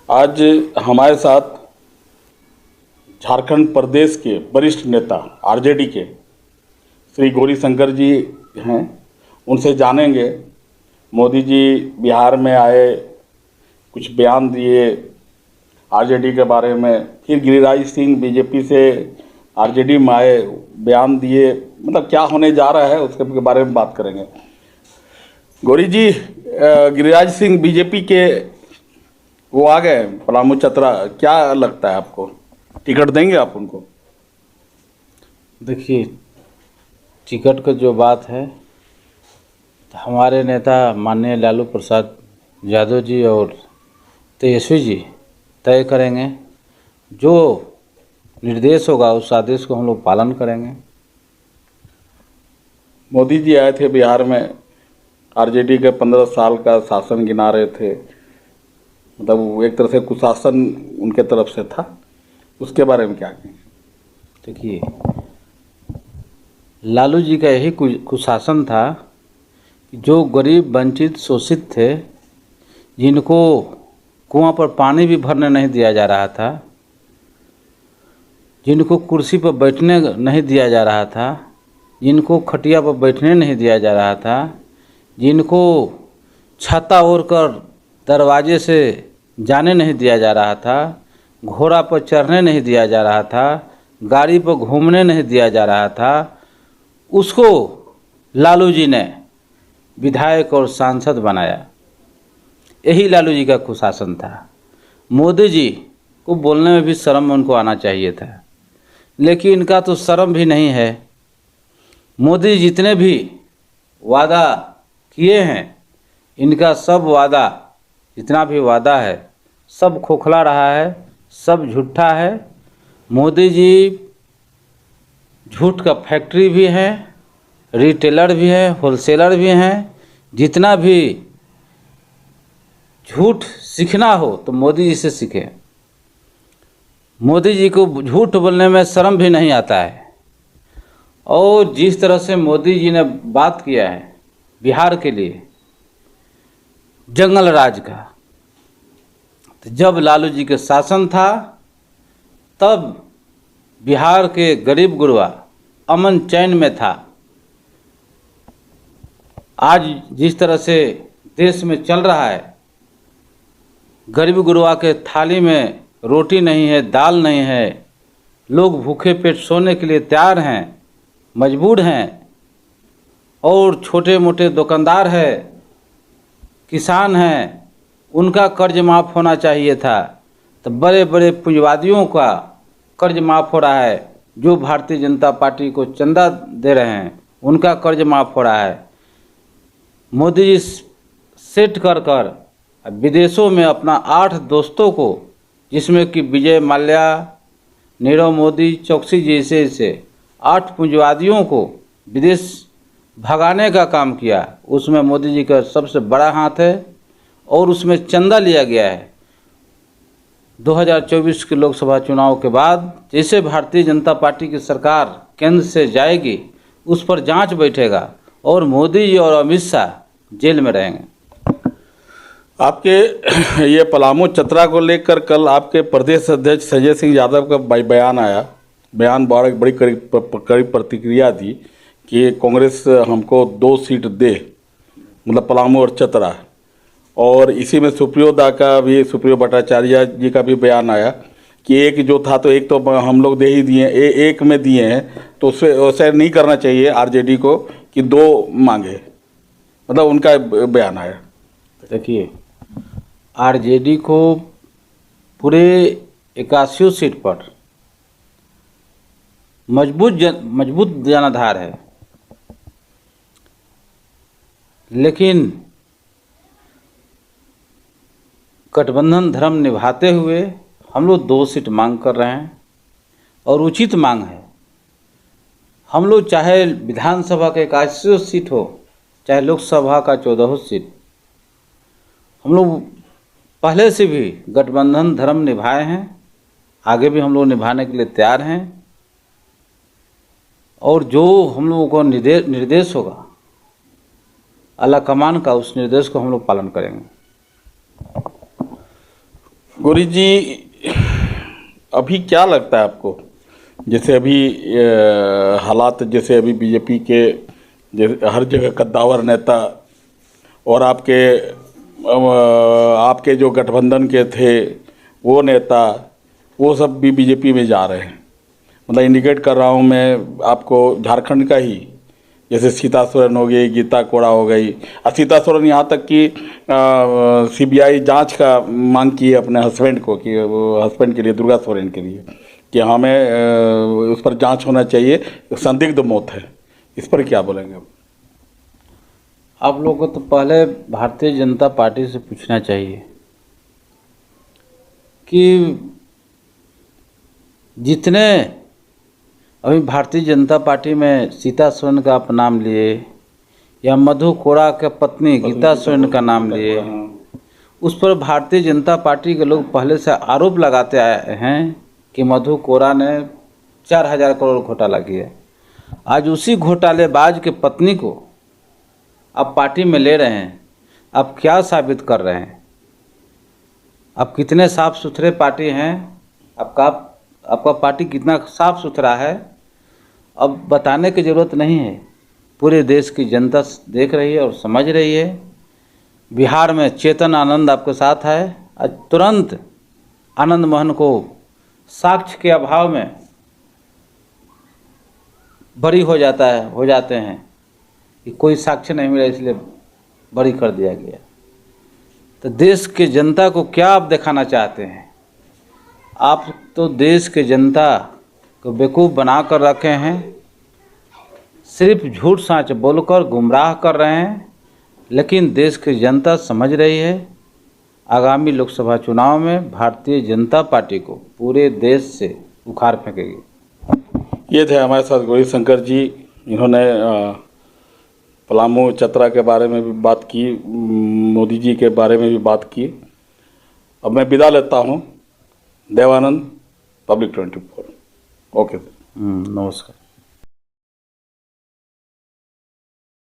आज हमारे साथ झारखंड प्रदेश के वरिष्ठ नेता आरजेडी के श्री गौरीशंकर जी हैं। उनसे जानेंगे मोदी जी बिहार में आए, कुछ बयान दिए आरजेडी के बारे में, फिर गिरिराज सिंह बीजेपी से आरजेडी में आए, बयान दिए, मतलब क्या होने जा रहा है उसके बारे में बात करेंगे। गौरी जी, गिरिराज सिंह बीजेपी के वो आ गए पलामू चतरा, क्या लगता है आपको, टिकट देंगे आप उनको? देखिए, टिकट का जो बात है तो हमारे नेता माननीय लालू प्रसाद यादव जी और तेजस्वी जी तय करेंगे। जो निर्देश होगा उस आदेश को हम लोग पालन करेंगे। मोदी जी आए थे बिहार में, आरजेडी के 15 साल का शासन गिना रहे थे, मतलब वो एक तरह से कुशासन उनके तरफ से था, उसके बारे में क्या कहें? देखिए, लालू जी का यही कुशासन था कि जो गरीब वंचित शोषित थे, जिनको कुआं पर पानी भी भरने नहीं दिया जा रहा था, जिनको कुर्सी पर बैठने नहीं दिया जा रहा था, जिनको खटिया पर बैठने नहीं दिया जा रहा था, जिनको छाता ओढ़ कर दरवाजे से जाने नहीं दिया जा रहा था, घोड़ा पर चढ़ने नहीं दिया जा रहा था, गाड़ी पर घूमने नहीं दिया जा रहा था, उसको लालू जी ने विधायक और सांसद बनाया। यही लालू जी का कुशासन था। मोदी जी को बोलने में भी शर्म उनको आना चाहिए था, लेकिन इनका तो शर्म भी नहीं है। मोदी जितने भी वादा किए हैं, इनका सब वादा, जितना भी वादा है, सब खोखला रहा है, सब झूठा है। मोदी जी झूठ का फैक्ट्री भी है, रिटेलर भी है, होलसेलर भी हैं। जितना भी झूठ सीखना हो तो मोदी जी से सीखें। मोदी जी को झूठ बोलने में शर्म भी नहीं आता है। और जिस तरह से मोदी जी ने बात किया है बिहार के लिए जंगल राज का, तो जब लालू जी के शासन था तब बिहार के गरीब गुरबा अमन चैन में था। आज जिस तरह से देश में चल रहा है, गरीब गुरबा के थाली में रोटी नहीं है, दाल नहीं है, लोग भूखे पेट सोने के लिए तैयार हैं, मजबूर हैं। और छोटे मोटे दुकानदार हैं, किसान हैं, उनका कर्ज माफ़ होना चाहिए था। तो बड़े बड़े पूंजीवादियों का कर्ज माफ़ हो रहा है, जो भारतीय जनता पार्टी को चंदा दे रहे हैं उनका कर्ज माफ़ हो रहा है। मोदी जी सेट कर कर विदेशों में अपना 8 दोस्तों को, जिसमें कि विजय माल्या, नीरव मोदी, चौकसी जैसे 8 पूंजीवादियों को विदेश भगाने का काम किया। उसमें मोदी जी का सबसे बड़ा हाथ है और उसमें चंदा लिया गया है। 2024 के लोकसभा चुनाव के बाद जैसे भारतीय जनता पार्टी की सरकार केंद्र से जाएगी, उस पर जांच बैठेगा और मोदी जी और अमित शाह जेल में रहेंगे। आपके ये पलामू चतरा को लेकर कल आपके प्रदेश अध्यक्ष संजय सिंह यादव का बयान आया। बयान बड़ी कड़ी प्रतिक्रिया दी कि कांग्रेस हमको 2 सीट दे, मतलब पलामू और चतरा। और इसी में सुप्रियो भट्टाचार्य जी का भी बयान आया कि एक जो था तो एक तो हम लोग दे ही दिए, एक में दिए हैं, तो उससे वैसे नहीं करना चाहिए आरजेडी को कि 2 मांगे, मतलब उनका बयान आया। देखिए, आरजेडी को पूरे 81 सीट पर मजबूत जनाधार है, लेकिन गठबंधन धर्म निभाते हुए हम लोग 2 सीट मांग कर रहे हैं और उचित मांग है। हम लोग चाहे विधानसभा का 81 सीट हो, चाहे लोकसभा का 14 सीट, हम लोग पहले से भी गठबंधन धर्म निभाए हैं, आगे भी हम लोग निभाने के लिए तैयार हैं। और जो हम लोगों को निर्देश होगा आला कमान का, उस निर्देश को हम लोग पालन करेंगे। गौरी जी, अभी क्या लगता है आपको, जैसे अभी हालात, जैसे अभी बीजेपी के हर जगह कद्दावर नेता और आपके जो गठबंधन के थे वो नेता, वो सब भी बीजेपी में जा रहे हैं। मतलब इंडिकेट कर रहा हूँ मैं आपको झारखंड का ही, जैसे सीता सोरेन हो गई, गीता कोड़ा हो गई। और सीता सोरेन यहाँ तक कि सीबीआई जांच का मांग की है अपने हस्बैंड को, कि वो हस्बैंड के लिए, दुर्गा सोरेन के लिए, कि हमें उस पर जांच होना चाहिए, संदिग्ध मौत है। इस पर क्या बोलेंगे आप? आप लोगों को तो पहले भारतीय जनता पार्टी से पूछना चाहिए कि जितने अभी भारतीय जनता पार्टी में सीता सोरेन का आप नाम लिए, या मधु कोड़ा के पत्नी गीता सोरेन का नाम लिए, उस पर भारतीय जनता पार्टी के लोग पहले से आरोप लगाते आए हैं कि मधु कोड़ा ने 4,000 करोड़ घोटाला किया। आज उसी घोटालेबाज के पत्नी को आप पार्टी में ले रहे हैं। आप क्या साबित कर रहे हैं? आप कितने साफ सुथरे पार्टी हैं? आपका पार्टी कितना साफ सुथरा है, अब बताने की ज़रूरत नहीं है। पूरे देश की जनता देख रही है और समझ रही है। बिहार में चेतन आनंद आपके साथ है। आज तुरंत आनंद मोहन को साक्ष्य के अभाव में बरी हो जाते हैं कि कोई साक्ष्य नहीं मिला, इसलिए बरी कर दिया गया। तो देश के जनता को क्या आप दिखाना चाहते हैं? आप तो देश के जनता को बेवकूफ़ बना कर रखे हैं, सिर्फ झूठ साँच बोलकर गुमराह कर रहे हैं। लेकिन देश की जनता समझ रही है, आगामी लोकसभा चुनाव में भारतीय जनता पार्टी को पूरे देश से उखाड़ फेंकेगी। ये थे हमारे साथ गौरी शंकर जी। इन्होंने पलामू चतरा के बारे में भी बात की, मोदी जी के बारे में भी बात की। अब मैं विदा लेता हूँ। देवानंद, पब्लिक 24। Okay sir. नमस्कार।